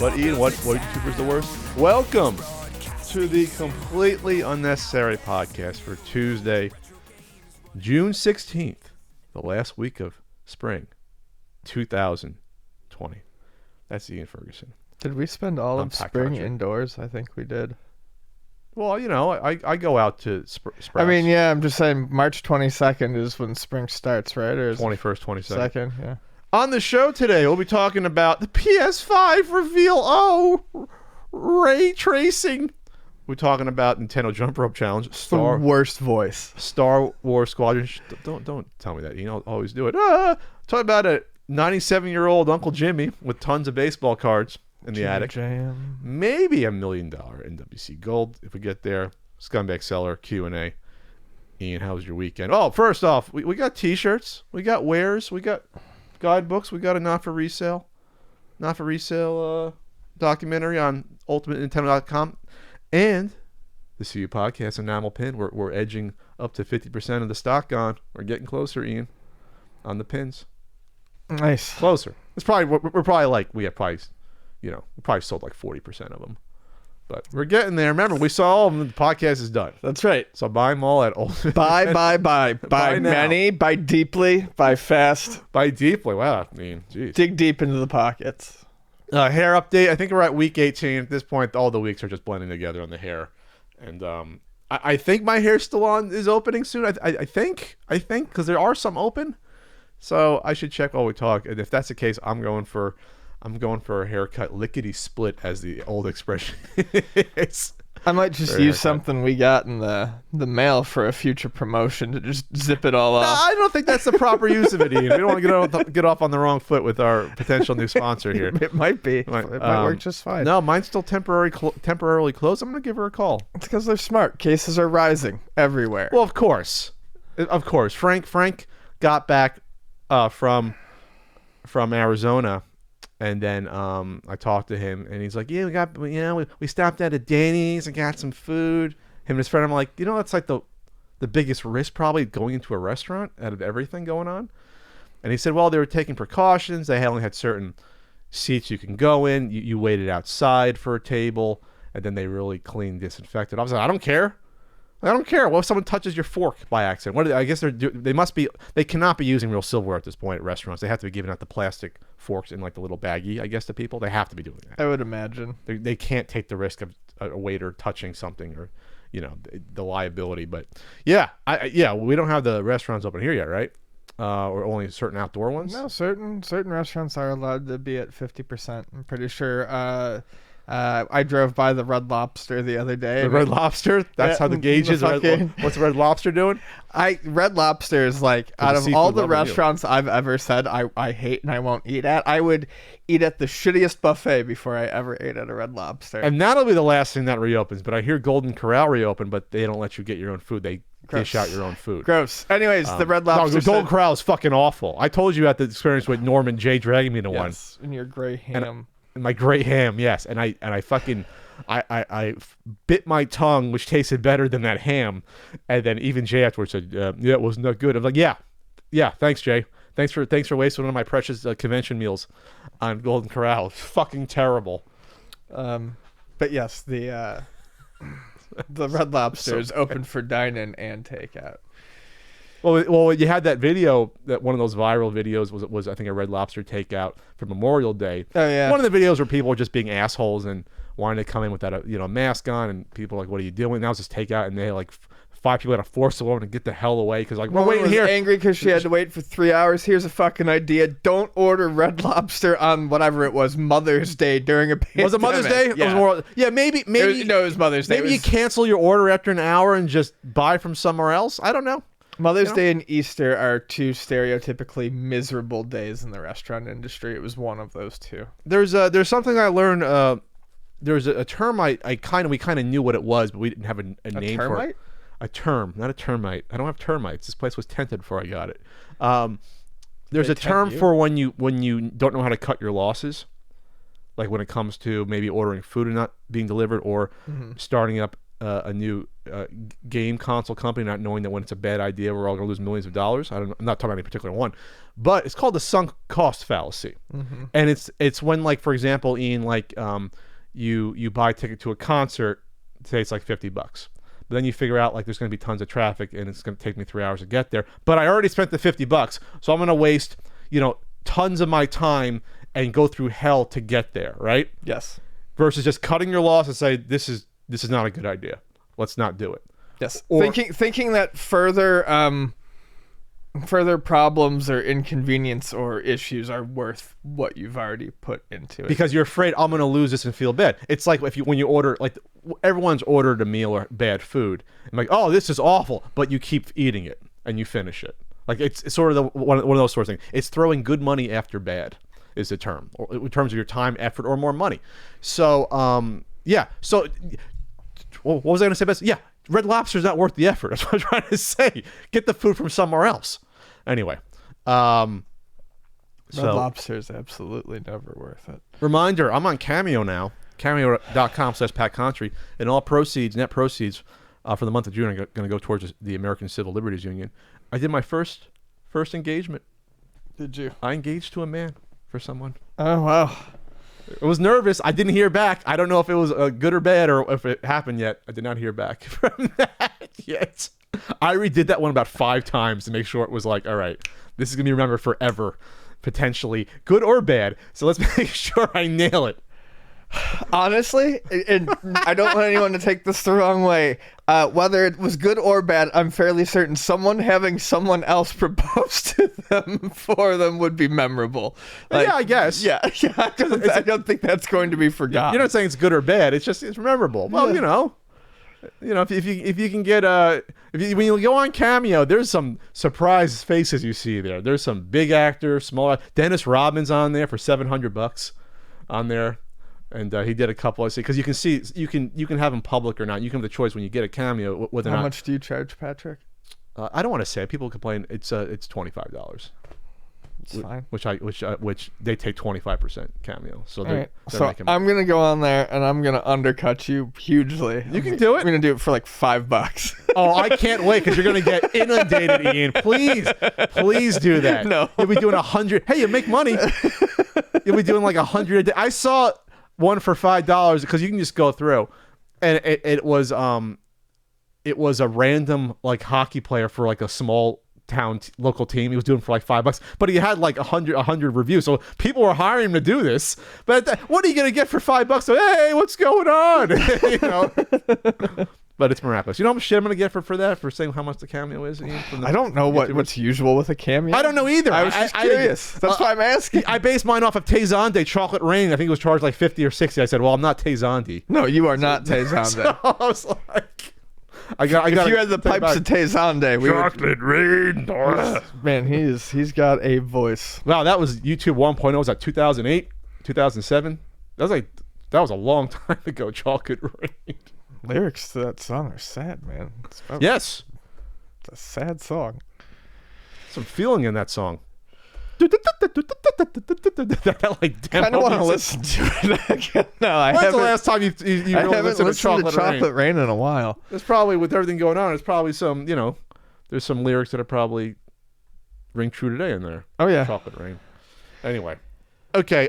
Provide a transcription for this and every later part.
What, Ian? What YouTuber's the worst? Welcome to the completely unnecessary podcast for Tuesday, June 16th, the last week of spring, 2020. That's Ian Ferguson. Did we spend all of spring indoors? I think we did. Well, you know, I go out to Sprouts. I mean, yeah, I'm just saying March 22nd is when spring starts, right? Or 21st, 22nd. Yeah. On the show today, we'll be talking about the PS5 Reveal ray tracing. We're talking about Nintendo Jump Rope Challenge. The worst voice. Star Wars Squadron. Don't tell me that. You know, I'll always do it. Talk about a 97-year-old Uncle Jimmy with tons of baseball cards in the attic. Jam. Maybe $1 million NWC Gold if we get there. Scumbag Seller Q&A. Ian, how was your weekend? Oh, first off, we got T-shirts. We got wares. We got guidebooks. We got a not for resale documentary on ultimatenintendo.com, and the CU podcast enamel pin. We're edging up to 50% of the stock on. We're getting closer, Ian, on the pins. Nice. Closer. It's probably we probably sold like 40% of them, but we're getting there. Remember, we saw all of them. The podcast is done. That's right. So buy them all at Ultimate. Buy many, buy deeply, buy fast. Buy deeply. Wow. I mean, geez. Dig deep into the pockets. Hair update. I think we're at week 18. At this point, all the weeks are just blending together on the hair. And I think my hair salon is opening soon. I think, because there are some open. So I should check while we talk. And if that's the case, I'm going for a haircut lickety split, as the old expression is. I might just use something we got in the mail for a future promotion to just zip it all off. I don't think that's the proper use of it, Ian. We don't want to get off on the wrong foot with our potential new sponsor here. It might be. It might work just fine. No, mine's still temporarily closed. I'm going to give her a call. It's because they're smart. Cases are rising everywhere. Well, of course. Frank got back from Arizona. And then I talked to him, and he's like, "Yeah, we stopped at a Denny's and got some food." Him and his friend, I'm like, that's like the biggest risk probably going into a restaurant out of everything going on. And he said, well, they were taking precautions. They only had certain seats you can go in. You waited outside for a table, and then they really cleaned, disinfected. I was like, I don't care. What if someone touches your fork by accident? I guess they cannot be using real silverware at this point at restaurants. They have to be giving out the plastic forks in like the little baggie, I guess, to people. They have to be doing that. I would imagine. They can't take the risk of a waiter touching something or, the liability. But yeah, we don't have the restaurants open here yet, right? Or only certain outdoor ones? No, certain restaurants are allowed to be at 50%. I'm pretty sure. I drove by the Red Lobster the other day. The Red Lobster? That's how the gauge is? What's Red Lobster doing? Red Lobster is like, out of all the restaurants I've ever said I hate and I won't eat at, I would eat at the shittiest buffet before I ever ate at a Red Lobster. And that'll be the last thing that reopens. But I hear Golden Corral reopened, but they don't let you get your own food. They dish out your own food. Gross. Anyways, the Red Lobster. The Golden Corral is fucking awful. I told you at the experience with Norman J dragging me to one. Yes, and your gray ham. My great ham, yes, and I bit my tongue, which tasted better than that ham, and then even Jay afterwards said, "Yeah, it wasn't that good." I'm like, "Yeah, thanks, Jay. Thanks for wasting one of my precious convention meals on Golden Corral. It's fucking terrible." But yes, the Red Lobster is open for dine-in and takeout. Well, you had that video, that one of those viral videos was I think a Red Lobster takeout for Memorial Day. Oh yeah. One of the videos where people were just being assholes and wanting to come in without a mask on, and people were like, "What are you doing?" That was just takeout, and they like 5 people had to force the woman to get the hell away because like, we're waiting here. Angry because she had to wait for 3 hours. Here's a fucking idea: don't order Red Lobster on whatever it was, Mother's Day during a pandemic. Was it Mother's Day? Yeah, maybe. It was Mother's Day. Maybe you cancel your order after an hour and just buy from somewhere else. I don't know. Mother's Day and Easter are two stereotypically miserable days in the restaurant industry. It was one of those two. There's something I learned. There's a term we kind of knew what it was, but we didn't have a name for it. term, not a termite. I don't have termites. This place was tented before I got it. There's They a term tempt you? for when you don't know how to cut your losses, like when it comes to maybe ordering food and not being delivered, or starting up a new game console company, not knowing that when it's a bad idea, we're all going to lose millions of dollars. I'm not talking about any particular one, but it's called the sunk cost fallacy. And it's when, like, for example, Ian, like you buy a ticket to a concert, say it's like $50. But then you figure out, like, there's going to be tons of traffic and it's going to take me 3 hours to get there. But I already spent the $50, so I'm going to waste, tons of my time and go through hell to get there, right? Yes. Versus just cutting your loss and say, this is not a good idea. Let's not do it. Yes. Or, thinking that further problems or inconvenience or issues are worth what you've already put into it. Because you're afraid I'm going to lose this and feel bad. It's like when you order, like, everyone's ordered a meal or bad food. I'm like, oh, this is awful, but you keep eating it and you finish it. Like, it's sort of one of those sorts of things. It's throwing good money after bad is the term, or in terms of your time, effort, or more money. So, yeah. So, what was I going to say best? Yeah, Red Lobster's not worth the effort. That's what I'm trying to say. Get the food from somewhere else. Anyway, Red Lobster is absolutely never worth it. Reminder, I'm on Cameo now. Cameo.com/PatCountry, and all proceeds, net proceeds, for the month of June are going to go towards the American Civil Liberties Union. I did my first engagement. Did you? I engaged to a man for someone. Oh, wow. I was nervous. I didn't hear back. I don't know if it was good or bad, or if it happened yet. I did not hear back from that yet. I redid that one about 5 times to make sure it was like, all right, this is going to be remembered forever, potentially, good or bad. So let's make sure I nail it. Honestly, and I don't want anyone to take this the wrong way, whether it was good or bad, I'm fairly certain someone having someone else propose to them for them would be memorable. Like, yeah, I guess. Yeah. I don't think that's going to be forgotten. You're not saying it's good or bad. It's just, it's memorable. Well, if you can get when you go on Cameo, there's some surprise faces you see there. There's some big actors, small. Dennis Rodman's on there for $700 on there. And he did a couple, I see, because you can have them public or not. You can have the choice when you get a Cameo whether or not. How much do you charge, Patrick? I don't want to say. People complain. It's $25. It's fine. Which they take 25% Cameo. So they're making I'm gonna go on there and I'm gonna undercut you hugely. You can do it. I'm gonna do it for like $5. Oh, I can't wait, because you're gonna get inundated, Ian. Please do that. No, you'll be doing 100. Hey, you make money. You'll be doing like 100 a day. I saw one for $5 because you can just go through, and it was a random, like, hockey player for like a small town local team. He was doing for like $5, but he had like 100 reviews, so people were hiring him to do this. But what are you gonna get for $5? So, hey, what's going on? But it's miraculous. You know how much shit I'm gonna get for that, for saying how much the Cameo is? Ian, I don't know what's usual with a Cameo. I don't know either. I was just curious. That's why I'm asking. I based mine off of Tay Zonde Chocolate Rain. I think it was charged like 50 or 60. I said, well, I'm not Tay Zonde. No, you are not Tay Zonde. So I was like, if you had the pipes of Tay Zonde, Chocolate Rain. Man, he's got a voice. Wow, that was YouTube 1.0. Was that 2008, 2007? That was a long time ago. Chocolate Rain. Lyrics to that song are sad, man. Yes. It's a sad song. Some feeling in that song. I kind of want to listen to it again. No, I haven't. When's the last time you really listened to Chocolate Rain in a while? There's probably, with everything going on, there's probably some, there's some lyrics that are probably ring true today in there. Oh, yeah. Chocolate Rain. Anyway. Okay.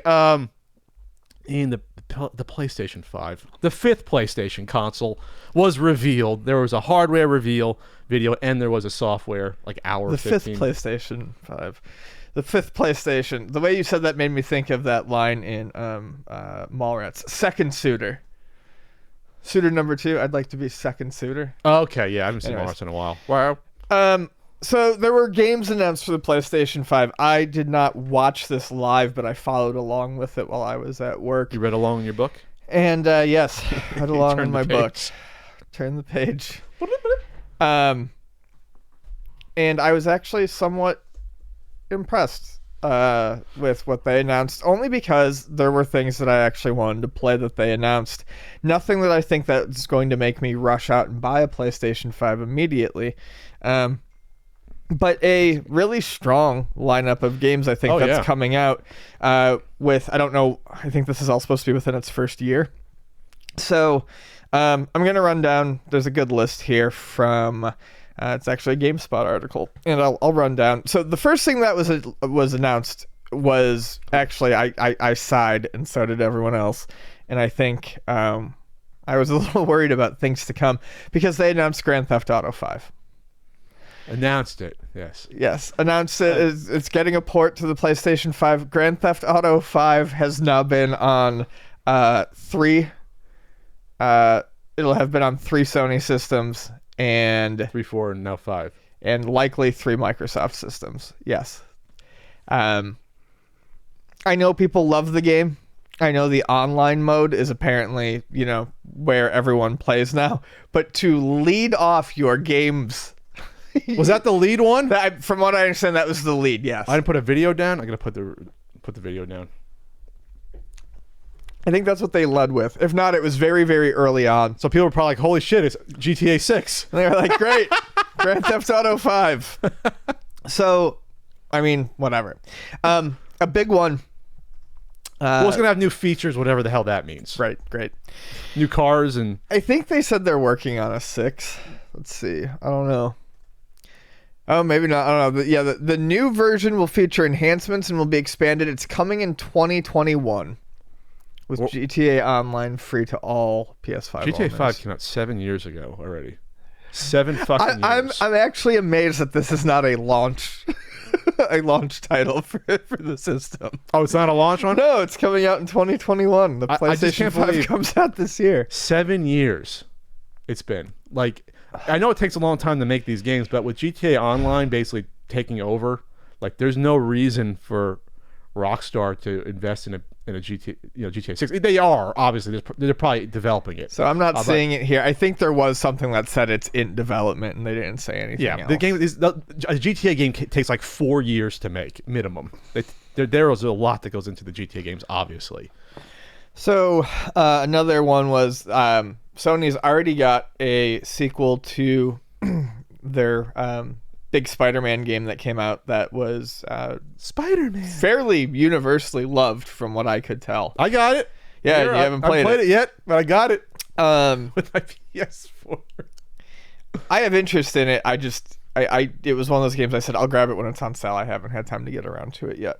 In the PlayStation 5, the 5th PlayStation console was revealed. There was a hardware reveal video, and there was a software, like hour 15. The 5th PlayStation 5. The 5th PlayStation. The way you said that made me think of that line in Mallrats. Second suitor. Suitor number 2. I'd like to be second suitor. Okay, yeah, I haven't seen Mallrats in a while. Wow. So there were games announced for the PlayStation 5. I did not watch this live, but I followed along with it while I was at work. You read along in your book? And yes, read along in my book. Turn the page. And I was actually somewhat impressed. with what they announced, only because there were things that I actually wanted to play that they announced. Nothing that I think that's going to make me rush out and buy a PlayStation 5 immediately. But a really strong lineup of games, I think, that's coming out with, I don't know, I think this is all supposed to be within its first year. So I'm going to run down, there's a good list here from, it's actually a GameSpot article, and I'll run down. So the first thing that was announced was, actually, I sighed, and so did everyone else. And I think I was a little worried about things to come, because they announced Grand Theft Auto 5. Announced it, yes. Yes, announced it. It's getting a port to the PlayStation 5. Grand Theft Auto 5 has now been on 3. It'll have been on 3 Sony systems and 3, 4, and now 5, and likely 3 Microsoft systems. Yes. I know people love the game. I know the online mode is apparently, where everyone plays now. But to lead off your games. Was that the lead one? From what I understand, that was the lead, yes. I didn't put a video down. I gotta put the video down. I think that's what they led with. If not, it was very, very early on. So people were probably like, holy shit, it's GTA 6. And they were like, great, Grand Theft Auto 5. So, I mean, whatever. A big one. Well, it's gonna have new features, whatever the hell that means. Right, great. New cars and... I think they said they're working on a 6. Let's see. I don't know. Oh, maybe not. I don't know. But yeah, the new version will feature enhancements and will be expanded. It's coming in 2021 with GTA Online free to all PS5 GTA owners. 5 came out 7 years ago already. 7 fucking years. I'm actually amazed that this is not a launch a launch title for the system. Oh, it's not a launch one? No, it's coming out in 2021. The PlayStation 5 comes out this year. 7 years it's been. Like, I know it takes a long time to make these games, but with GTA Online basically taking over, like, there's no reason for Rockstar to invest in a GTA 6. They are, obviously. They're probably developing it. So I'm not seeing it here. I think there was something that said it's in development, and they didn't say anything else. The game is a GTA game takes like 4 years to make minimum. There is a lot that goes into the GTA games, obviously. So another one was Sony's already got a sequel to their big Spider-Man game that came out that was Spider-Man fairly universally loved, from what I could tell. I got it. Yeah, you haven't played it yet, but I got it with my PS4. I have interest in it. It was one of those games I said I'll grab it when it's on sale. I haven't had time to get around to it yet.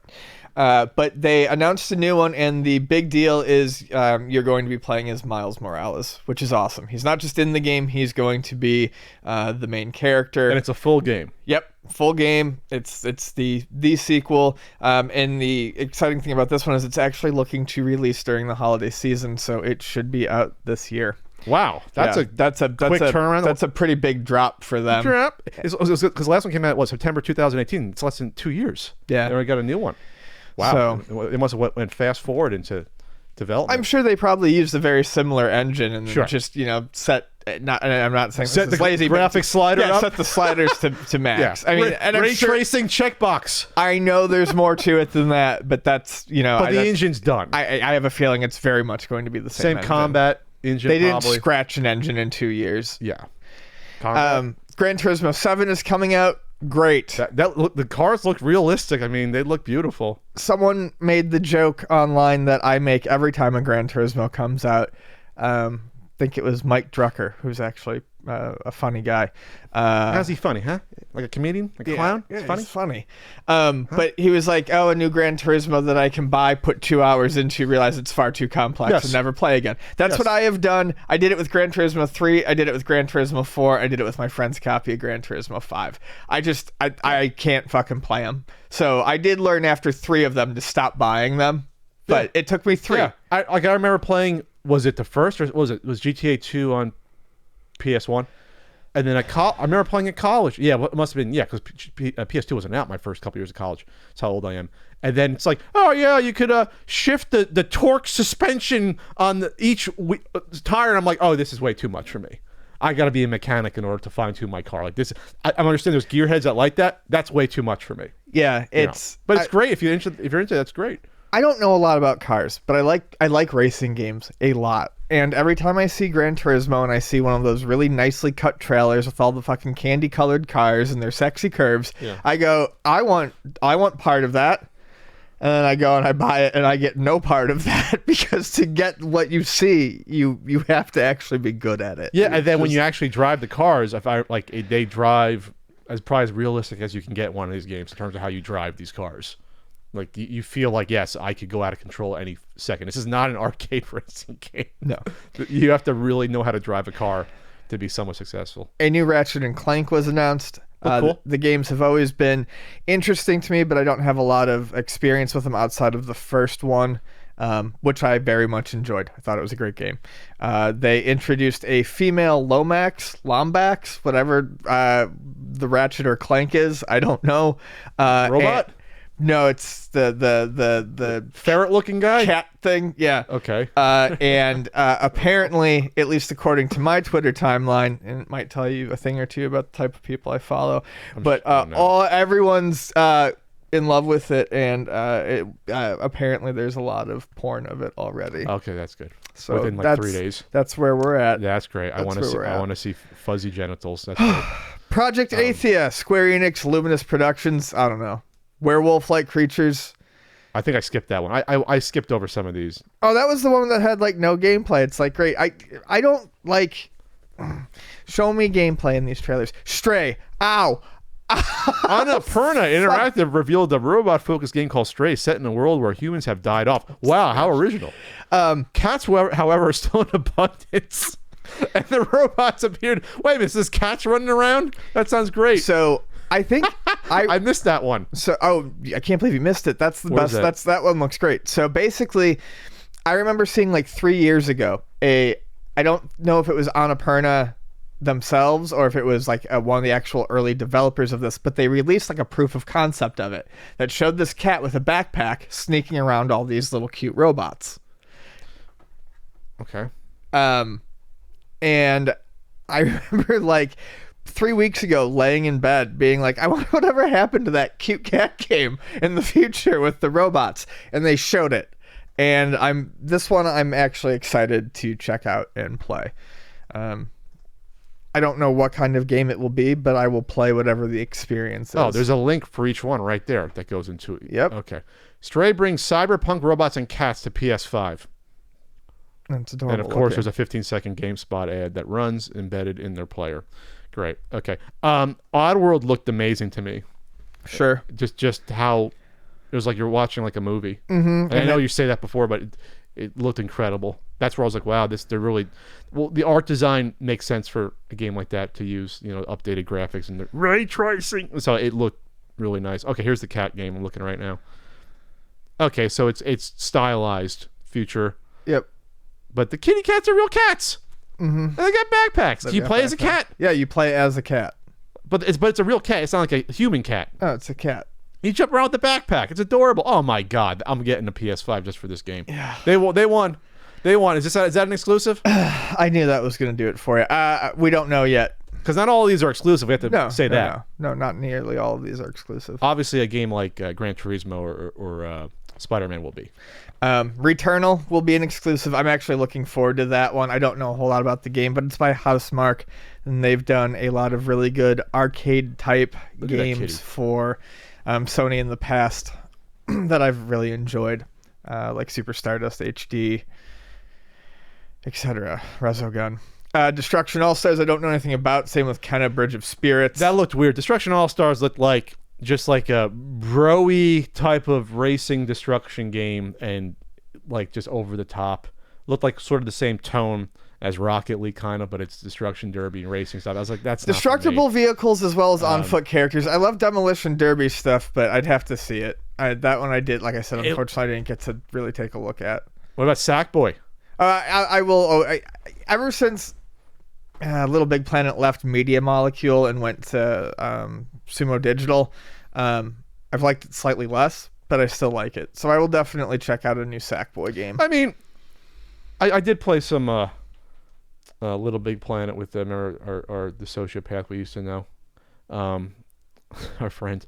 But they announced a new one, and the big deal is you're going to be playing as Miles Morales, which is awesome. He's not just in the game, he's going to be the main character. And it's a full game. Yep, full game. It's the sequel. And the exciting thing about this one is it's actually looking to release during the holiday season, so it should be out this year. Wow, that's a quick turnaround. That's a pretty big drop for them. Because the last one came out September 2018. It's less than 2 years. Yeah, they already got a new one. Wow, so, it must have went fast forward into development. I'm sure they probably used a very similar engine and just set. I'm not saying set this the is lazy, graphic slider up. Set the sliders to max. Yeah. I mean, and ray tracing checkbox. I know there's more to it than that, but that's But the engine's done. I have a feeling it's very much going to be the same engine. Combat engine. They didn't scratch an engine in 2 years. Yeah. Gran Turismo 7 is coming out. Great. The cars look realistic. I mean, they look beautiful. Someone made the joke online that I make every time a Gran Turismo comes out. I think it was Mike Drucker, who's actually a funny guy. How's he funny, huh? Like a comedian? Like a clown? Yeah, it's funny. But he was like, a new Gran Turismo that I can buy, put 2 hours into, realize it's far too complex, and never play again. That's what I have done. I did it with Gran Turismo 3. I did it with Gran Turismo 4. I did it with my friend's copy of Gran Turismo 5. I can't fucking play them. So I did learn after 3 of them to stop buying them. But it took me 3. Yeah. I remember playing, was it the first, or was GTA 2 on PS1? And then I remember playing at college. Yeah, it must have been, because PS2 wasn't out my first couple years of college. That's how old I am. And then it's like, oh yeah, you could shift the torque suspension on each tire. And I'm like, oh, this is way too much for me. I got to be a mechanic in order to fine tune my car. Like this, I understand there's gearheads that like that. That's way too much for me. Yeah, But it's great if you're into it. That's great. I don't know a lot about cars, but I like racing games a lot. And every time I see Gran Turismo and I see one of those really nicely cut trailers with all the fucking candy colored cars and their sexy curves, I go, I want part of that. And then I go and I buy it and I get no part of that, because to get what you see, you have to actually be good at it. Yeah, and then when you actually drive the cars, they drive probably as realistic as you can get one of these games in terms of how you drive these cars. Like you feel like, yes, I could go out of control any second. This is not an arcade racing game. No, you have to really know how to drive a car to be somewhat successful. A new Ratchet Clank was announced. Cool. The games have always been interesting to me, but I don't have a lot of experience with them outside of the first one, which I very much enjoyed. I thought it was a great game. They introduced a female Lombax, whatever the Ratchet or Clank is. I don't know. Robot? No, it's the ferret-looking guy? Cat thing, yeah. Okay. And apparently, at least according to my Twitter timeline, and it might tell you a thing or two about the type of people I follow, but everyone's in love with it, and apparently there's a lot of porn of it already. Okay, that's good. So within like 3 days. That's where we're at. Yeah, that's great. I want to see fuzzy genitals. That's great. Project Athia, Square Enix, Luminous Productions. I don't know. Werewolf-like creatures. I think I skipped that one. I skipped over some of these. Oh, that was the one that had like no gameplay. It's like great. I don't like. Show me gameplay in these trailers. Stray. Ow. Annapurna Interactive revealed a robot-focused game called Stray, set in a world where humans have died off. Wow, how original. Cats, however, are still in abundance, and the robots appeared. Wait a minute, is this cats running around? That sounds great. So I think I missed that one. So I can't believe you missed it. That's the best. That one looks great. So basically, I remember seeing like 3 years ago I don't know if it was Annapurna themselves or if it was like one of the actual early developers of this, but they released like a proof of concept of it that showed this cat with a backpack sneaking around all these little cute robots. Okay. And I remember like 3 weeks ago laying in bed being like, I wonder whatever happened to that cute cat game in the future with the robots, and they showed it, and I'm actually excited to check out and play. I don't know what kind of game it will be, but I will play whatever the experience is. Oh, there's a link for each one right there that goes into it. Yep. Okay. Stray brings cyberpunk robots and cats to PS5. That's adorable. And of course, there's a 15-second GameSpot ad that runs embedded in their player. Great. Okay. Oddworld looked amazing to me. Sure. Just how it was like you're watching like a movie. Mm-hmm. And I know you say that before, but it looked incredible. That's where I was like, wow, they're really the art design makes sense for a game like that to use, updated graphics and the ray tracing. So it looked really nice. Okay, here's the cat game I'm looking right now. Okay, so it's stylized future. Yep. But the kitty cats are real cats. Mm-hmm. And they got backpacks. Do you play as a cat? Yeah, you play as a cat. But it's a real cat. It's not like a human cat. Oh, it's a cat. You jump around with the backpack. It's adorable. Oh my god, I'm getting a PS5 just for this game. Yeah. They won. Is that an exclusive? I knew that was going to do it for you. We don't know yet. Because not all of these are exclusive. We have to say that. No, not nearly all of these are exclusive. Obviously, a game like Gran Turismo or Spider-Man will be. Returnal will be an exclusive. I'm actually looking forward to that one. I don't know a whole lot about the game, but it's by Housemarque, and they've done a lot of really good arcade-type games for Sony in the past that I've really enjoyed, like Super Stardust HD, etc. Resogun. Destruction All-Stars I don't know anything about. Same with Kenna Bridge of Spirits. That looked weird. Destruction All-Stars looked like just like a bro-y type of racing destruction game, and like just over the top. Looked like sort of the same tone as Rocket League kind of, but it's destruction derby and racing stuff. I was like, that's destructible vehicles as well as on-foot characters. I love demolition derby stuff, but I'd have to see it. That one I did, like I said, unfortunately I didn't get to really take a look at. What about Sackboy? I will. Ever since Little Big Planet left Media Molecule and went to Sumo Digital, I've liked it slightly less, but I still like it. So I will definitely check out a new Sackboy game. I mean, I did play some Little Big Planet with them, or the sociopath we used to know, our friend,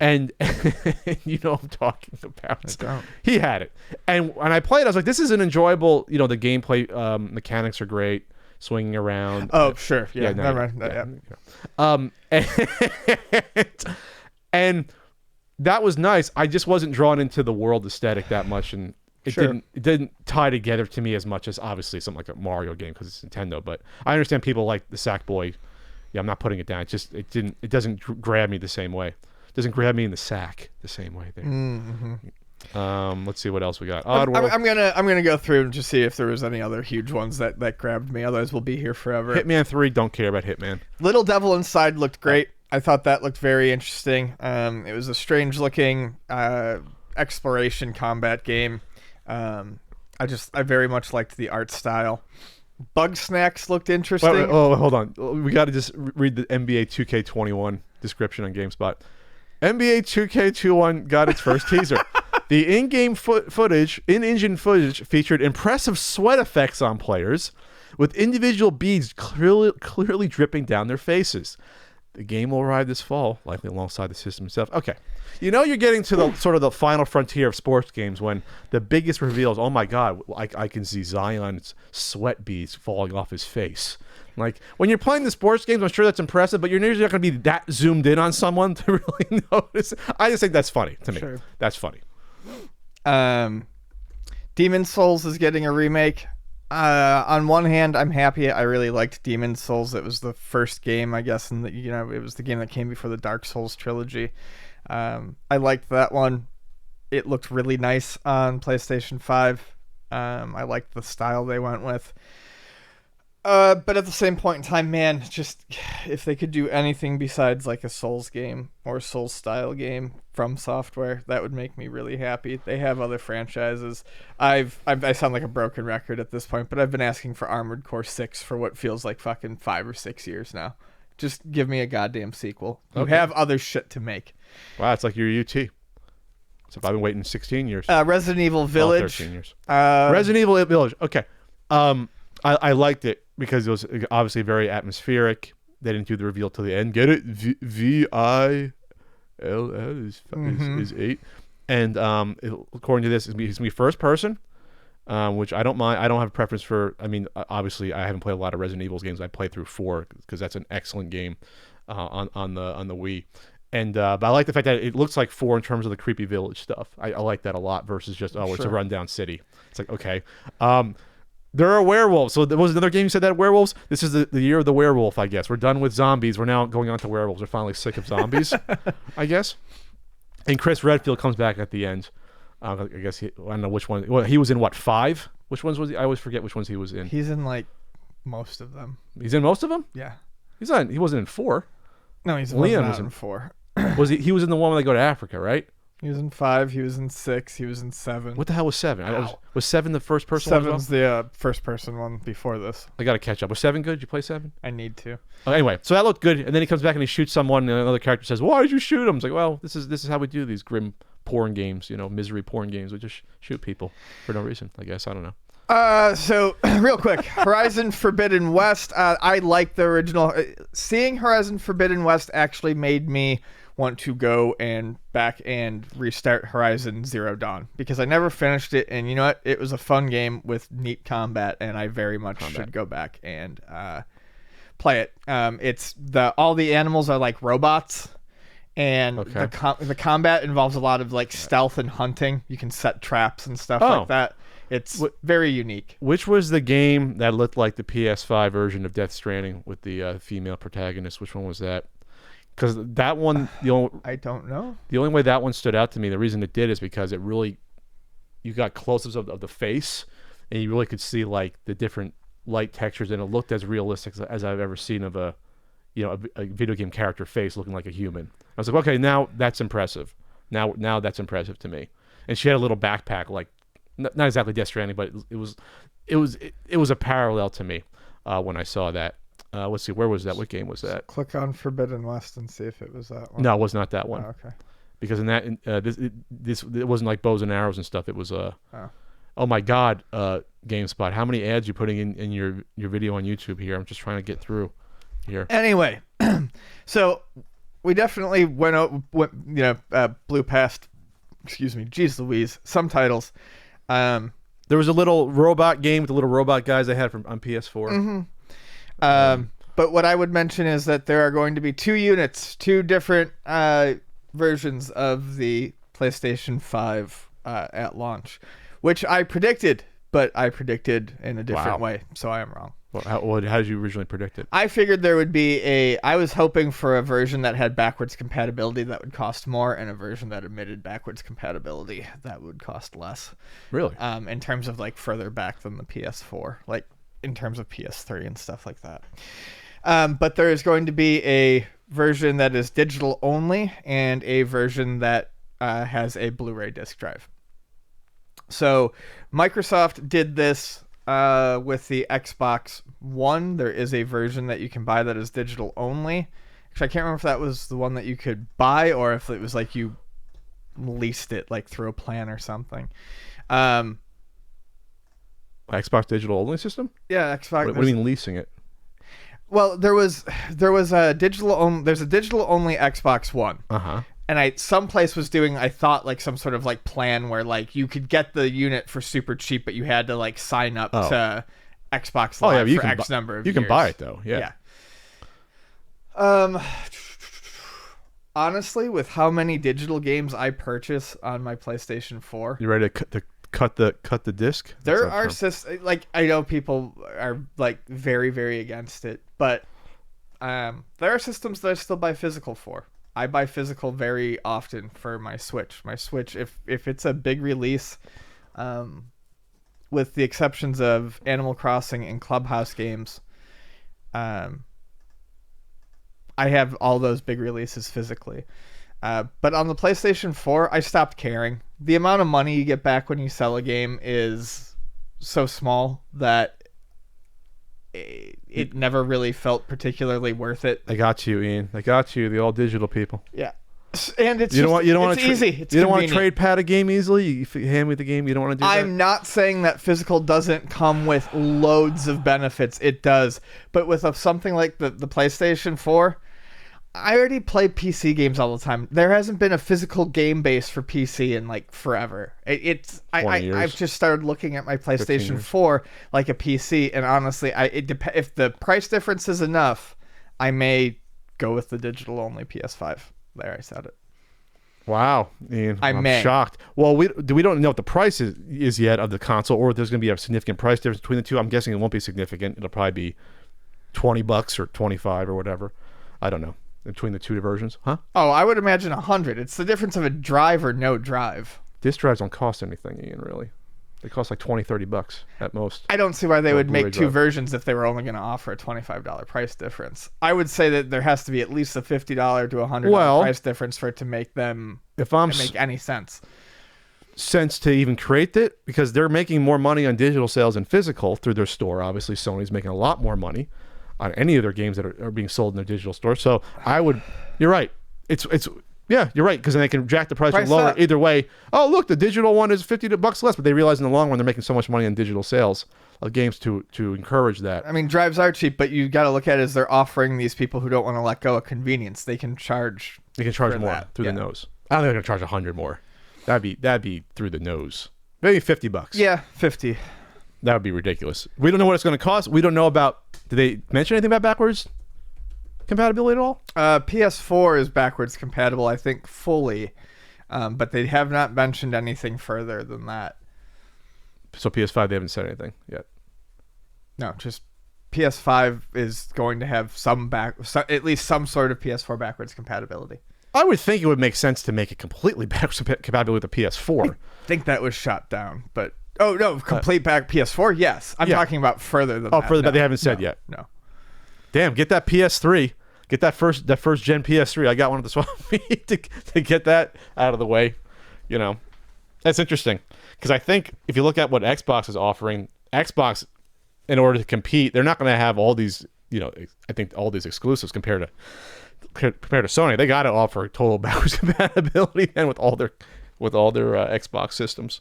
and you know what I'm talking about. He had it, and when I played, I was like, "This is an enjoyable." You know, the gameplay mechanics are great, swinging around. Oh, sure, yeah, no, never mind. And that was nice. I just wasn't drawn into the world aesthetic that much, and it didn't tie together to me as much as obviously something like a Mario game because it's Nintendo. But I understand people like the Sackboy. Yeah, I'm not putting it down. It doesn't grab me the same way. It doesn't grab me in the sack the same way there. Mm-hmm. Let's see what else we got. I'm gonna go through and just see if there was any other huge ones that grabbed me. Otherwise, we'll be here forever. Hitman 3. Don't care about Hitman. Little Devil Inside looked great. I thought that looked very interesting. It was a strange looking exploration combat game. I very much liked the art style. Bug Snacks looked interesting. Wait, hold on. We got to just read the NBA 2K21 description on GameSpot. NBA 2K21 got its first teaser. The in-engine footage featured impressive sweat effects on players, with individual beads clearly dripping down their faces. The game will arrive this fall, likely alongside the system itself. Okay. You know you're getting to the sort of the final frontier of sports games when the biggest reveal is, oh my God, I can see Zion's sweat beads falling off his face. Like, when you're playing the sports games, I'm sure that's impressive, but you're usually not going to be that zoomed in on someone to really notice. I just think that's funny to me. Sure. That's funny. Demon's Souls is getting a remake. On one hand, I'm happy. I really liked Demon's Souls. It was the first game, I guess, and it was the game that came before the Dark Souls trilogy. I liked that one. It looked really nice on PlayStation 5. I liked the style they went with. But at the same point in time, man, just if they could do anything besides like a Souls game or Souls style game from Software, that would make me really happy. They have other franchises. I sound like a broken record at this point, but I've been asking for Armored Core 6 for what feels like fucking 5 or 6 years now. Just give me a goddamn sequel. You have other shit to make. Wow, it's like your UT. So I've been waiting 16 years. Resident Evil Village. 13 years. Resident Evil Village. Okay. I liked it because it was obviously very atmospheric. They didn't do the reveal till the end. Get it? VILL is 8. And according to this, it's going to be first person, which I don't mind. I don't have a preference for. I mean, obviously, I haven't played a lot of Resident Evil games. I played through 4 because that's an excellent game on the Wii. And but I like the fact that it looks like 4 in terms of the creepy village stuff. I like that a lot versus just it's a rundown city. It's like, okay. There are werewolves. So there was another game you said that werewolves. This is the year of the werewolf, I guess. We're done with zombies. We're now going on to werewolves. We're finally sick of zombies, I guess. And Chris Redfield comes back at the end. I guess I don't know which one. Well, he was in what, 5? Which ones was he? I always forget which ones he was in. He's in like most of them. He's in most of them? Yeah. He wasn't in 4. No, Liam was in 4. Was he was in the one where they go to Africa, right? He was in 5. He was in 6. He was in 7. What the hell was 7? Was 7 the first person? 7's the first person one before this. I got to catch up. Was 7 good? Did you play 7? I need to. Anyway, so that looked good. And then he comes back and he shoots someone, and another character says, "Why did you shoot him?" It's like, well, this is how we do these grim porn games, misery porn games. We just shoot people for no reason, I guess. I don't know. So real quick, Horizon Forbidden West. I like the original. Seeing Horizon Forbidden West actually made me want to go and back and restart Horizon Zero Dawn because I never finished it, and you know what? It was a fun game with neat combat, and I very much should go back and play it. It's all the animals are like robots, and the combat involves a lot of like stealth and hunting. You can set traps and stuff like that. It's very unique. Which was the game that looked like the PS5 version of Death Stranding with the female protagonist? Which one was that? Because that one, I don't know. The only way that one stood out to me, the reason it did is because it really, you got close-ups of the face, and you really could see like the different light textures, and it looked as realistic as I've ever seen of a video game character face looking like a human. I was like, okay, now that's impressive. Now that's impressive to me. And she had a little backpack, like not exactly Death Stranding, but it was a parallel to me when I saw that. Let's see, where was that? What game was that? Click on Forbidden West and see if it was that one. No, it was not that one. Oh, okay. Because in that, it wasn't like bows and arrows and stuff. It was Oh my God, GameSpot, how many ads you putting in your video on YouTube here? I'm just trying to get through here. Anyway, so we definitely blew past. Excuse me, geez Louise, some titles. There was a little robot game with the little robot guys they had on PS4. But what I would mention is that there are going to be two different versions of the PlayStation 5 at launch, which I predicted, but I predicted in a different way, so I am wrong. Well, how did you originally predict it? I figured there would be I was hoping for a version that had backwards compatibility that would cost more, and a version that omitted backwards compatibility that would cost less. Really? In terms of like further back than the PS4, like in terms of PS3 and stuff like that. But there is going to be a version that is digital only and a version that has a Blu-ray disc drive. So Microsoft did this with the Xbox One. There is a version that you can buy that is digital only. Actually, I can't remember if that was the one that you could buy or if it was like you leased it like through a plan or something. Xbox digital only system? Yeah, Xbox. What do you mean leasing it? Well, there's a digital only Xbox One. Uh-huh. And someplace was doing, I thought, like some sort of like plan where like you could get the unit for super cheap, but you had to like sign up to Xbox Live for X number of years. You can buy it though, yeah. Honestly, with how many digital games I purchase on my PlayStation 4, you ready to cut the disc? There are like I know people are like very, very against it, but there are systems that I still buy physical for. I buy physical very often for my Switch. My Switch, if it's a big release, with the exceptions of Animal Crossing and Clubhouse games, I have all those big releases physically. But on the PlayStation 4, I stopped caring. The amount of money you get back when you sell a game is so small that it never really felt particularly worth it. I got you, Ian. I got you, the all digital people. Yeah, and it's easy. You don't want to trade pad a game easily. You hand me the game. You don't want to do that. I'm not saying that physical doesn't come with loads of benefits. It does, but with something like the PlayStation 4. I already play PC games all the time. There hasn't been a physical game base for PC in like forever. I've just started looking at my PlayStation 4 like a PC, and honestly, if the price difference is enough, I may go with the digital only PS5. There, I said it. Wow, Ian, I'm may. shocked. Well, we don't know what the price is yet of the console, or if there's going to be a significant price difference between the two. I'm guessing it won't be significant. It'll probably be $20 or $25 or whatever. I don't know. Between the two versions, huh? Oh, I would imagine 100. It's the difference of a drive or no drive. Disc drives don't cost anything, Ian, really. They cost like $20-$30 at most. I don't see why they would make two versions if they were only going to offer a $25 price difference. I would say that there has to be at least a $50 to $100 price difference for it to make them make any sense. Sense to even create it, because they're making more money on digital sales than physical through their store. Obviously, Sony's making a lot more money on any of their games that are being sold in their digital store. So you're right. Yeah, you're right, because then they can jack the price lower up. Either way. Oh, look, the digital one is $50 less, but they realize in the long run they're making so much money on digital sales of games to encourage that. I mean, drives are cheap, but you got to look at it as they're offering these people who don't want to let go of convenience. They can charge. More through the nose. I don't think they're gonna charge $100 more. That'd be through the nose. Maybe $50. Yeah, 50. That would be ridiculous. We don't know what it's going to cost. We don't know about. Did they mention anything about backwards compatibility at all? PS4 is backwards compatible, I think, fully, but they have not mentioned anything further than that. So PS5, they haven't said anything yet. No, just PS5 is going to have at least some sort of PS4 backwards compatibility. I would think it would make sense to make it completely backwards compatible with the PS4. I think that was shot down, but. Oh, no, complete back PS4? Yes. I'm talking about further than that. Oh, further, but they haven't said yet. No. Damn, get that PS3. Get that first gen PS3. I got one at the swap meet to get that out of the way. You know, that's interesting. Because I think if you look at what Xbox is offering, Xbox, in order to compete, they're not going to have all these, I think all these exclusives compared to Sony. They got to offer total backwards compatibility then with all their Xbox systems.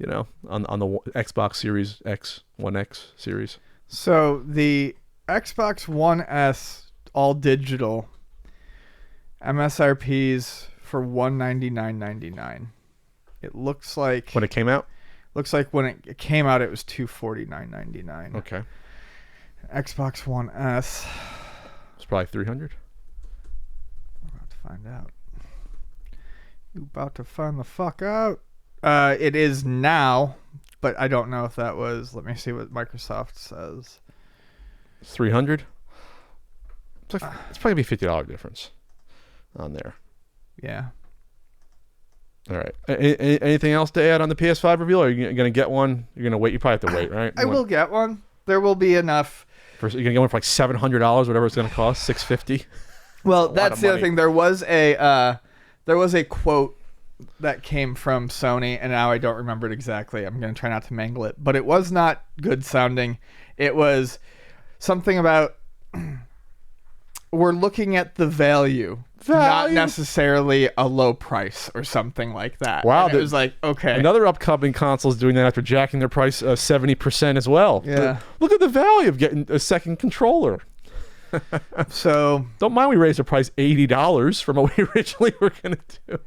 you know, on the Xbox Series X, One X series. So the Xbox One S all digital MSRP's for $199.99. It looks like When it came out? Looks like when it came out, it was $249.99. Okay. Xbox One S. It's probably $300. We're about to find out. You about to find the fuck out? It is now, but I don't know if that was. Let me see what Microsoft says. $300. It's probably be $50 difference on there. Yeah. All right. Anything else to add on the PS5 reveal? Or are you going to get one? You're going to wait. You probably have to wait, right? I will get one. There will be enough. You're going to get one for like $700, whatever it's going to cost, $650. Well, that's the other thing. There was a quote that came from Sony, and now I don't remember it exactly. I'm going to try not to mangle it, but it was not good sounding. It was something about we're looking at the value, not necessarily a low price or something like that. Wow. And it was like, okay. Another upcoming console's doing that after jacking their price 70% as well. Yeah. Look at the value of getting a second controller. So don't mind we raised the price $80 from what we originally were going to do.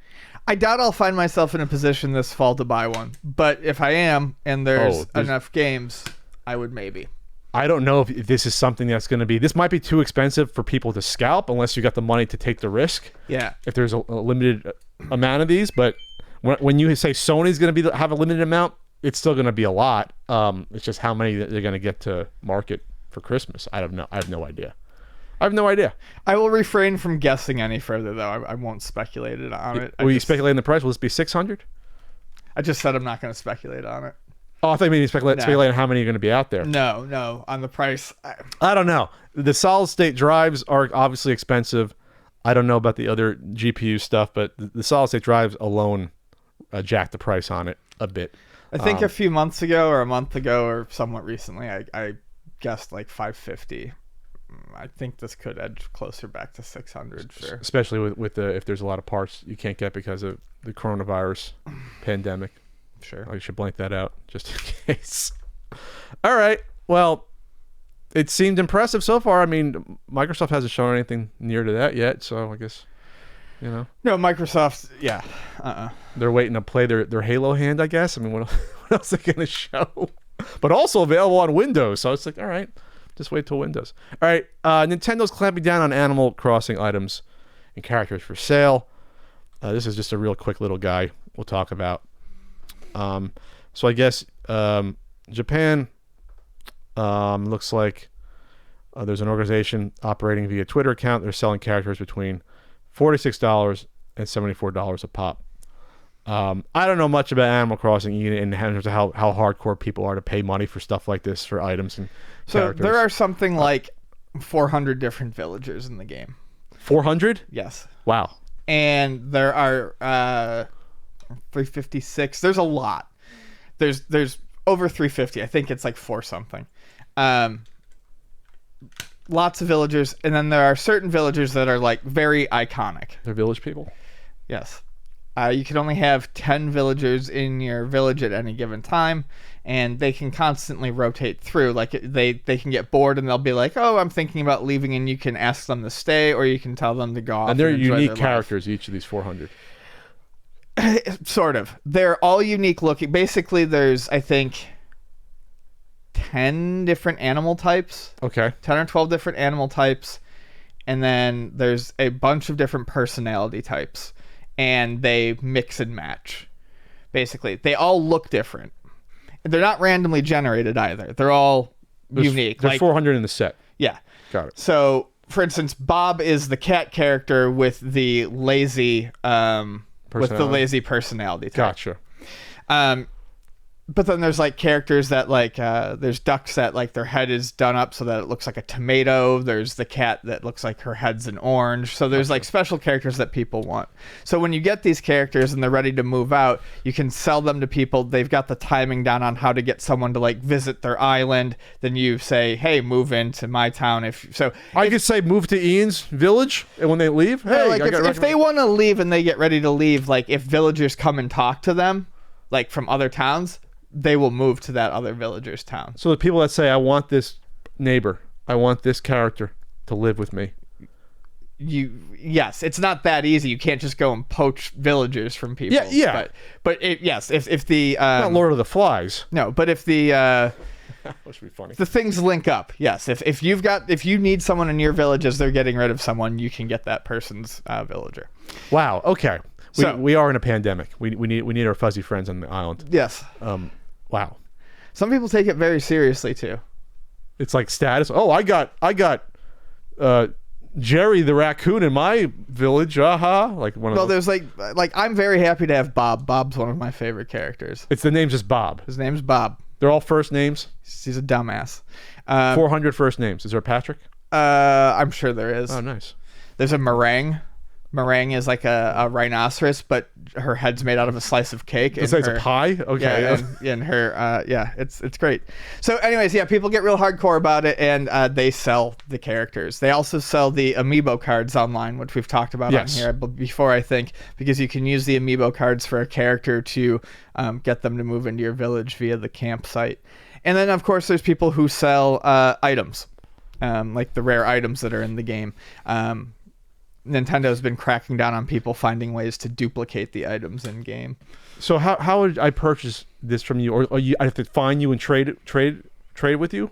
I doubt I'll find myself in a position this fall to buy one. But if I am, and there's enough games, I would maybe. I don't know if this is something that's going to be... This might be too expensive for people to scalp unless you got the money to take the risk. Yeah. If there's a limited amount of these. But when you say Sony's going to have a limited amount, it's still going to be a lot. It's just how many they're going to get to market for Christmas. I don't know. I have no idea. I will refrain from guessing any further, though. I won't speculate on it. Will you speculate on the price? Will this be $600? I just said I'm not going to speculate on it. Oh, I thought maybe speculate on how many are going to be out there. No. On the price. I don't know. The solid state drives are obviously expensive. I don't know about the other GPU stuff, but the solid state drives alone jacked the price on it a bit. I think a few months ago or a month ago or somewhat recently, I guessed like $550. I think this could edge closer back to $600, sure. Especially with if there's a lot of parts you can't get because of the coronavirus pandemic. Sure. I should blank that out just in case. All right. Well, it seemed impressive so far. I mean, Microsoft hasn't shown anything near to that yet, so I guess, you know. No, Microsoft, yeah. They're waiting to play their Halo hand, I guess. I mean, what else are they going to show? But also available on Windows, so it's like, all right. Just wait till Windows. All right, Nintendo's clamping down on Animal Crossing items and characters for sale. This is just a real quick little guy we'll talk about. So I guess Japan looks like there's an organization operating via Twitter account. They're selling characters between $46 and $74 a pop. I don't know much about Animal Crossing in terms of how hardcore people are to pay money for stuff like this for items and characters. So there are something like 400 different villagers in the game. 400? Yes. Wow. And there are 356. There's a lot. There's over 350. I think it's like 4 something. Lots of villagers, and then there are certain villagers that are like very iconic. They're village people. Yes. You can only have 10 villagers in your village at any given time, and they can constantly rotate through. Like they can get bored and they'll be like, "Oh, I'm thinking about leaving," and you can ask them to stay, or you can tell them to go off. And they're unique characters, each of these 400. Sort of. They're all unique looking. Basically, there's I think 10 different animal types. Okay. 10 or 12 different animal types, and then there's a bunch of different personality types. And they mix and match. Basically, they all look different. They're not randomly generated either. They're all unique. There's 400 in the set. Yeah. Got it. So, for instance, Bob is the cat character with the lazy personality type. Gotcha. But then there's like characters that like there's ducks that like their head is done up so that it looks like a tomato. There's the cat that looks like her head's an orange. So there's like special characters that people want. So when you get these characters and they're ready to move out, you can sell them to people. They've got the timing down on how to get someone to like visit their island. Then you say, "Hey, move into my town." I could say move to Ian's village, and when they leave, hey, like if they want to leave and they get ready to leave, like if villagers come and talk to them, like from other towns, they will move to that other villager's town. So the people that say, I want this neighbor, I want this character to live with me. Yes, it's not that eeasy. You can't just go and poach villagers from people. Yeah. But if the Not Lord of the Flies. no, but if the That would be funny. the things link up, yes. If you need someone in your village as they're getting rid of someone, you can get that person's villager. Wow. Okay. So- We are in a pandemic. We need our fuzzy friends on the island. Yes. Wow. Some people take it very seriously too. It's like status. Oh, I got Jerry the raccoon in my village. Like one of Well, those. there's like I'm very happy to have Bob. Bob's one of my favorite characters. It's the name's just Bob. His name's Bob. They're all first names. He's a dumbass. 400 first names. Is there a Patrick? I'm sure there is. Oh, nice. There's a meringue. Meringue is like a rhinoceros, but her head's made out of a slice of cake. It's a pie. Okay. Yeah, and her, it's great. So, anyways, yeah, people get real hardcore about it, and they sell the characters. They also sell the amiibo cards online, which we've talked about on here before, I think, because you can use the amiibo cards for a character to get them to move into your village via the campsite. And then, of course, there's people who sell items, like the rare items that are in the game. Nintendo's been cracking down on people finding ways to duplicate the items in game. So how would I purchase this from you, or I have to find you and trade with you?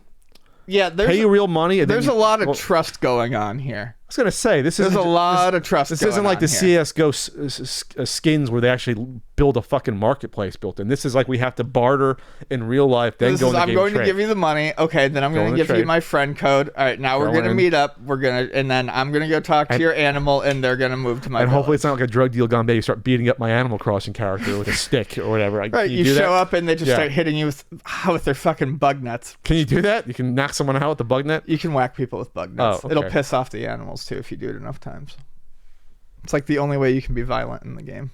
Yeah, Pay you real money. And there's a lot of trust going on here. I was gonna say there's a lot of trust. This going isn't like on the here. CS:GO skins where they actually build a fucking marketplace built in. This is like we have to barter in real life. Then go in the game I'm going trade. to give you the money. Okay, then I'm going to give you my friend code. All right, now we're going to meet up. And then I'm going to go talk to your animal, and they're going to move to my. And village. hopefully it's not like a drug deal gone bad. You start beating up my Animal Crossing character with a stick or whatever. Right, you do show that? up and they just start hitting you with their fucking bug nuts. Can you do that? You can knock someone out with the bug net. You can whack people with bug nuts. Oh, okay. It'll piss off the animals too if you do it enough times. It's like the only way you can be violent in the game.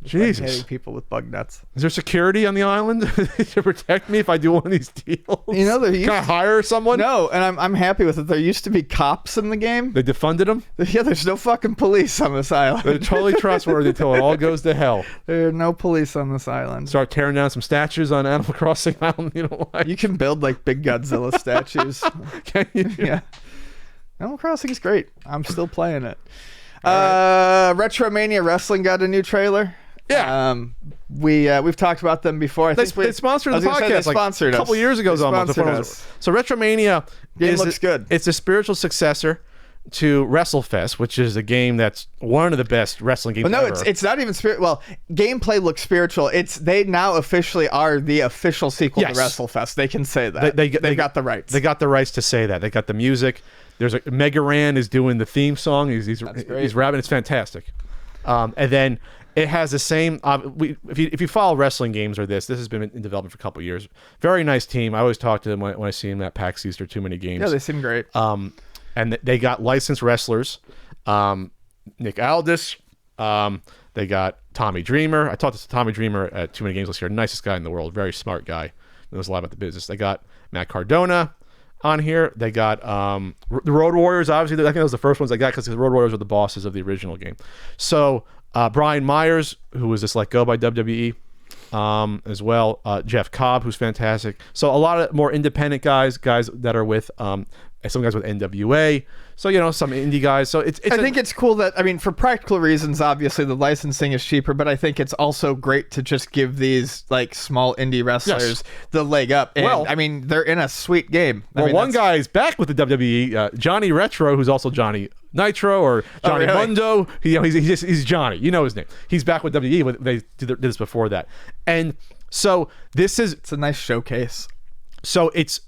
Jesus. Hitting people with bug nuts. Is there security on the island to protect me if I do one of these deals? You know, can I hire someone? No, and I'm happy with it. There used to be cops in the game. They defunded them? Yeah, there's no fucking police on this island. They're totally trustworthy until it all goes to hell. There are no police on this island. Start tearing down some statues on Animal Crossing Island. You know why? You can build like big Godzilla statues. Can you? Yeah. Animal Crossing is great. I'm still playing it. Retromania Wrestling got a new trailer. Yeah. We've talked about them before. They sponsored the podcast sponsored a couple years ago. Us. So Retromania looks good. It's a spiritual successor to WrestleFest, which is a game that's one of the best wrestling games ever. It's not even spirit. Well, gameplay looks spiritual. They now officially are the official sequel to WrestleFest. They can say that. They got the rights. They got the rights to say that. They got the music. There's Mega Ran is doing the theme song. He's rapping. It's fantastic. And then it has the same. If you follow wrestling games or this has been in development for a couple of years. Very nice team. I always talk to them when I see them at PAX East or Too Many Games. Yeah, they seem great. And they got licensed wrestlers, Nick Aldis. They got Tommy Dreamer. I talked to Tommy Dreamer at Too Many Games last year. Nicest guy in the world. Very smart guy. Knows a lot about the business. They got Matt Cardona on here. They got the Road Warriors. Obviously, I think that was the first ones they got because the Road Warriors were the bosses of the original game. So Brian Myers, who was just let go by WWE, as well. Jeff Cobb, who's fantastic. So a lot of more independent guys that are with some guys with NWA. So, some indie guys. So I think it's cool that, for practical reasons, obviously the licensing is cheaper, but I think it's also great to just give these like small indie wrestlers the leg up. And, they're in a sweet game. One guy is back with the WWE, Johnny Retro, who's also Johnny Nitro or Johnny Mundo. He's Johnny. You know his name. He's back with WWE. They did this before that. And so it's a nice showcase. So it's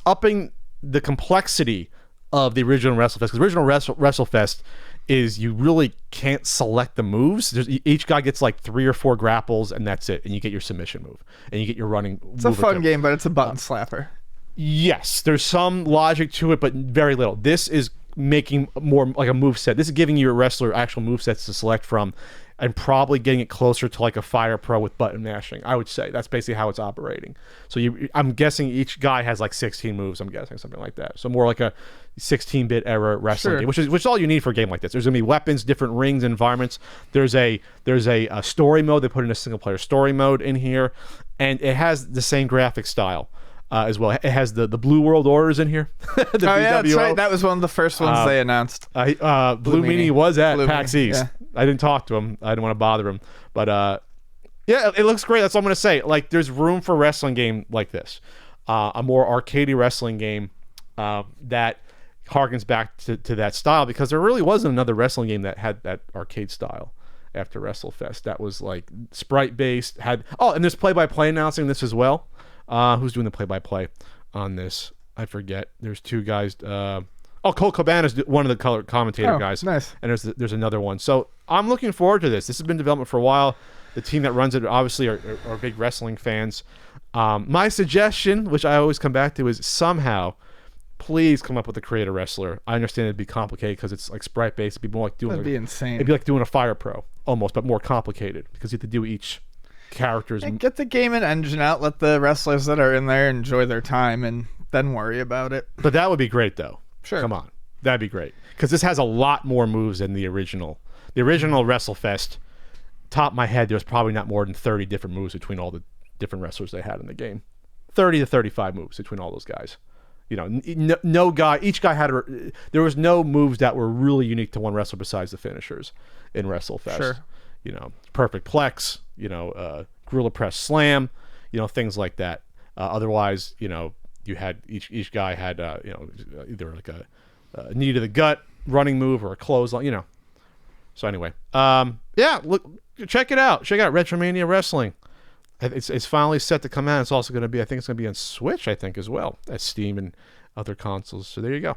upping the complexity of the original WrestleFest, because the original WrestleFest is you really can't select the moves. Each guy gets like 3 or 4 grapples, and that's it. And you get your submission move, and you get your running. It's a fun game, but it's a button slapper. Yes, there's some logic to it, but very little. This is making more like a move set. This is giving your wrestler actual move sets to select from, and probably getting it closer to like a Fire Pro with button mashing. I would say that's basically how it's operating. So I'm guessing each guy has like 16 moves. I'm guessing something like that. So more like a 16-bit era wrestling game, which is all you need for a game like this. There's gonna be weapons, different rings, environments. There's a story mode. They put in a single player story mode in here, and it has the same graphic style as well. It has the Blue World Orders in here. Oh yeah, that's right. That was one of the first ones they announced. Blue Meanie was at Blue PAX Meanie, East. yeah. I didn't talk to him. I didn't want to bother him, but yeah, it looks great. That's all I'm gonna say. Like, there's room for a wrestling game like this, a more arcadey wrestling game that harkens back to that style, because there really wasn't another wrestling game that had that arcade style after WrestleFest. That was like sprite based. And there's play-by-play announcing this as well. Who's doing the play-by-play on this? I forget. There's two guys. Cole Cabana's one of the color commentator guys. Nice. And there's another one. So I'm looking forward to this. This has been in development for a while. The team that runs it obviously are big wrestling fans. My suggestion, which I always come back to, is somehow please come up with a creative wrestler. I understand it'd be complicated because it's like sprite based. It'd be more like That'd be insane. It'd be like doing a Fire Pro almost, but more complicated because you have to do each character's. And get the game and engine out. Let the wrestlers that are in there enjoy their time, and then worry about it. But that would be great, though. Sure. Come on, that'd be great because this has a lot more moves than the original. The original WrestleFest, top of my head, there was probably not more than 30 different moves between all the different wrestlers they had in the game. 30 to 35 moves between all those guys. You know, no guy. Each guy had. There was no moves that were really unique to one wrestler besides the finishers in WrestleFest. Sure. You know, perfect plex. You know, gorilla press slam. You know, things like that. Otherwise, you know, you had each guy had you know, either like a knee to the gut running move or a clothesline. You know. So anyway, yeah, look, check it out. Check out Retromania Wrestling. It's finally set to come out. It's also going to be, I think it's going to be on Switch, I think, as well as Steam and other consoles. So there you go.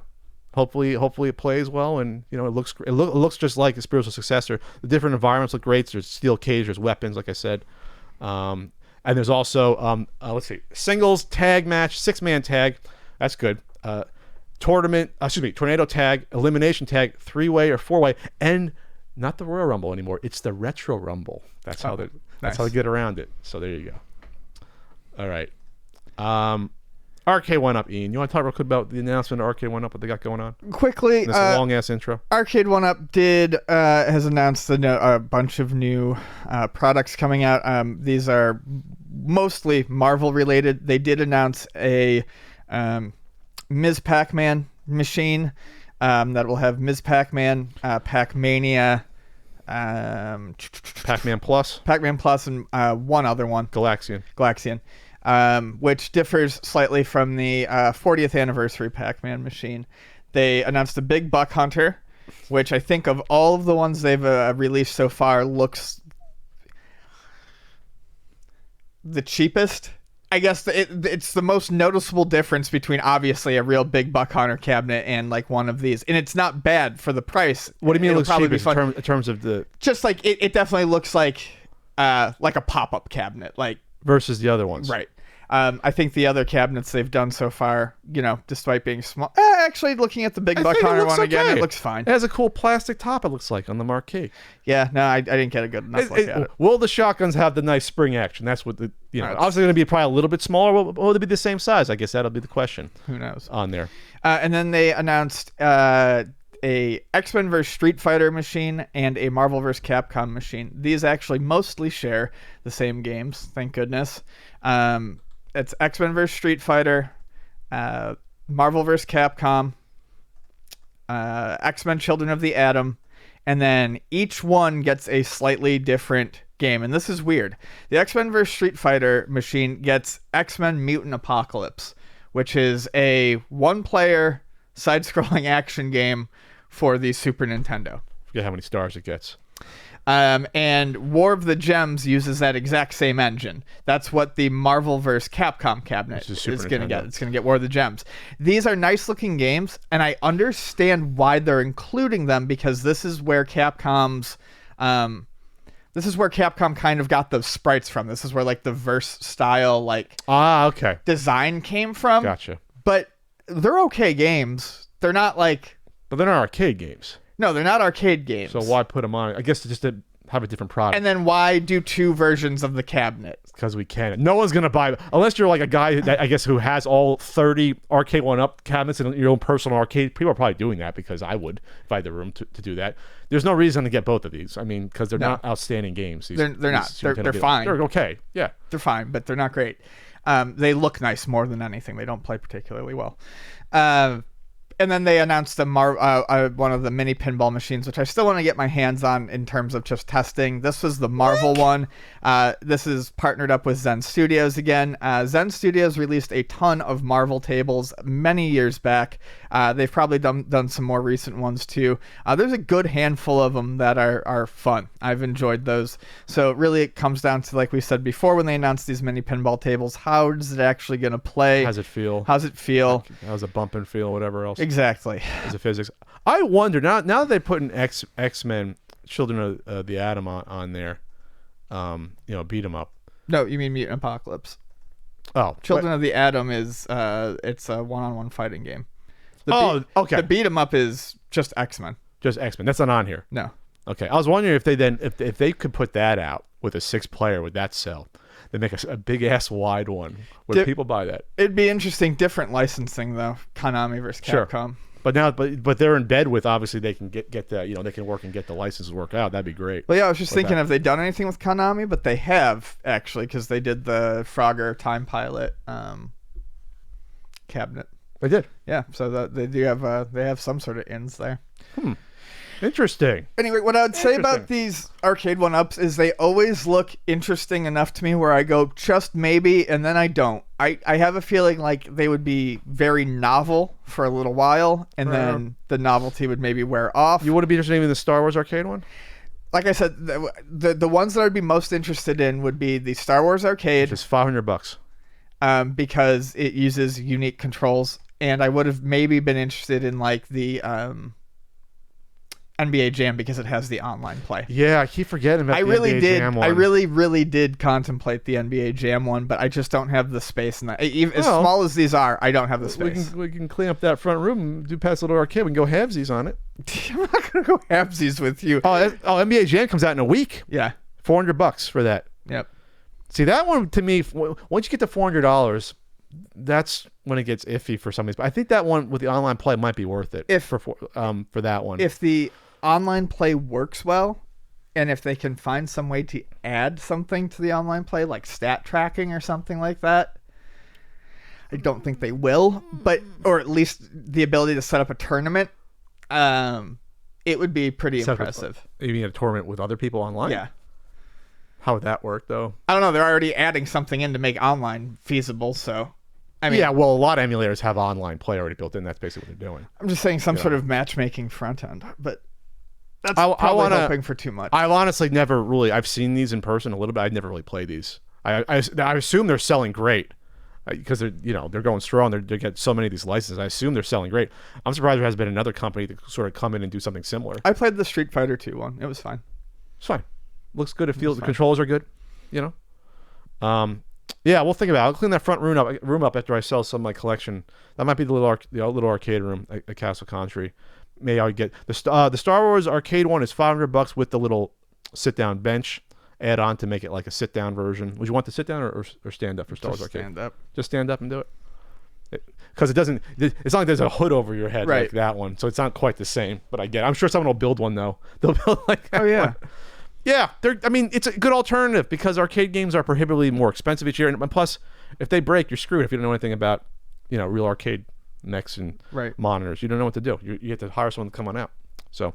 Hopefully it plays well, and you know, it looks just like a spiritual successor. The different environments look great. There's steel cage, there's weapons, like I said, and there's also let's see, singles tag match, 6-man tag. That's good. Tornado tag, elimination tag, 3-way or 4-way, and not the Royal Rumble anymore. It's the Retro Rumble. That's how they get around it. So there you go. All right. Arcade1Up, Ian. You want to talk real quick about the announcement of Arcade1Up, what they got going on? Quickly, This long ass intro. Arcade1Up has announced a bunch of new products coming out. These are mostly Marvel related. They did announce a Ms. Pac-Man machine that will have Ms. Pac-Man, Pac-Mania, Pac-Man Plus, and one other one, Galaxian, which differs slightly from the 40th anniversary Pac-Man machine. They announced a Big Buck Hunter, which I think of all of the ones they've released so far looks the cheapest. I guess it's the most noticeable difference between obviously a real Big Buck Hunter cabinet and like one of these, and it's not bad for the price. What do you mean it looks probably cheapest in terms of the? Just like it definitely looks like a pop-up cabinet, like versus the other ones, right? I think the other cabinets they've done so far, you know, despite being small, actually looking at the Big Buck Hunter one again, it looks fine. It has a cool plastic top, it looks like, on the marquee. Yeah, no, I didn't get a good enough look at it. Will the shotguns have the nice spring action? That's what obviously going to be probably a little bit smaller. Will they be the same size? I guess that'll be the question. Who knows? On there. And then they announced a X-Men vs. Street Fighter machine and a Marvel vs. Capcom machine. These actually mostly share the same games, thank goodness. It's X-Men vs. Street Fighter, Marvel vs. Capcom, X-Men Children of the Atom, and then each one gets a slightly different game. And this is weird. The X-Men vs. Street Fighter machine gets X-Men Mutant Apocalypse, which is a one-player side-scrolling action game for the Super Nintendo. Forget how many stars it gets. And War of the Gems uses that exact same engine. That's what the Marvel vs. Capcom cabinet is going to get. It's going to get War of the Gems. These are nice looking games, and I understand why they're including them, because this is where Capcom kind of got the sprites from. This is where like the verse style design came from. Gotcha. But they're okay games. They're not like. But they're not arcade games. No, they're not arcade games. So why put them on? I guess just to have a different product. And then why do 2 versions of the cabinet? Because we can. No one's gonna buy unless you're like a guy that I guess who has all 30 Arcade1Up cabinets in your own personal arcade. People are probably doing that because I would if I had the room to do that. There's no reason to get both of these. I mean, because they're not outstanding games. They're not. They're fine. They're okay. Yeah, they're fine, but they're not great. They look nice more than anything. They don't play particularly well. And then they announced one of the mini pinball machines, which I still want to get my hands on in terms of just testing. This was the Marvel one. This is partnered up with Zen Studios again. Zen Studios released a ton of Marvel tables many years back. They've probably done some more recent ones too. There's a good handful of them that are fun. I've enjoyed those. So really it comes down to, like we said before, when they announced these mini pinball tables, how is it actually going to play? How's it feel? How's it feel? How's it bump and feel? Whatever else. Exactly. Is it physics? I wonder now that they put an X-Men Children of the Atom on there, beat 'em up. No, you mean Mutant Apocalypse. Oh, Children of the Atom is it's a one-on-one fighting game. Okay. The beat 'em up is just X-Men. Just X-Men. That's not on here. No. Okay. I was wondering if they could put that out with a 6-player, would that sell? They make a big ass wide one. Would people buy that? It'd be interesting. Different licensing though. Konami versus Capcom. Sure. But they're in bed with, obviously they can get the they can work and get the licenses work out. That'd be great. Well, yeah, I was just thinking, have they done anything with Konami? But they have actually, because they did the Frogger Time Pilot cabinet. They did. Yeah, so they do have they have some sort of ins there. Interesting. Anyway, what I would say about these Arcade1Ups is they always look interesting enough to me where I go, just maybe, and then I don't. I have a feeling like they would be very novel for a little while, and then the novelty would maybe wear off. You wouldn't be interested in the Star Wars arcade one? Like I said, the ones that I'd be most interested in would be the Star Wars arcade. It's $500. Because it uses unique controls, and I would have maybe been interested in like the NBA Jam because it has the online play. Yeah, I keep forgetting about the NBA Jam one. I really did contemplate the NBA Jam one, but I just don't have the space in that. As small as these are, I don't have the space. We can clean up that front room and do past little arcade. We can go halvesies on it. I'm not going to go halvesies with you. NBA Jam comes out in a week. Yeah. $400 for that. Yep. See, that one to me, once you get to $400, that's when it gets iffy for some of these. But I think that one with the online play might be worth it for that one. If the online play works well, and if they can find some way to add something to the online play, like stat tracking or something like that, I don't think they will, or at least the ability to set up a tournament, it would be pretty impressive. You mean a tournament with other people online? Yeah. How would that work, though? I don't know. They're already adding something in to make online feasible, so... I mean, yeah, well, a lot of emulators have online play already built in. That's basically what they're doing. I'm just saying some sort of matchmaking front end, but that's probably hoping for too much. I've honestly never really... I've seen these in person a little bit. I'd never really played these. I assume they're selling great because they're going strong. They get so many of these licenses. I assume they're selling great. I'm surprised there hasn't been another company to sort of come in and do something similar. I played the Street Fighter 2 one. It was fine. It's fine. Looks good. It feels. The controls are good. Yeah, we'll think about it. I'll clean that front room up after I sell some of my collection. That might be the little arcade room at Castle Country. Maybe I'll get the Star Wars arcade one is $500 with the little sit down bench add on to make it like a sit down version. Would you want the sit down or stand up for Star Wars arcade? Stand up. Just stand up and do it. Because it doesn't. It's not like there's a hood over your head like that one, so it's not quite the same. But I'm sure someone will build one though. They'll build like that. Oh yeah. One. Yeah, it's a good alternative because arcade games are prohibitively more expensive each year, and plus, if they break, you're screwed if you don't know anything about, real arcade mechs and monitors. You don't know what to do. You have to hire someone to come on out. So,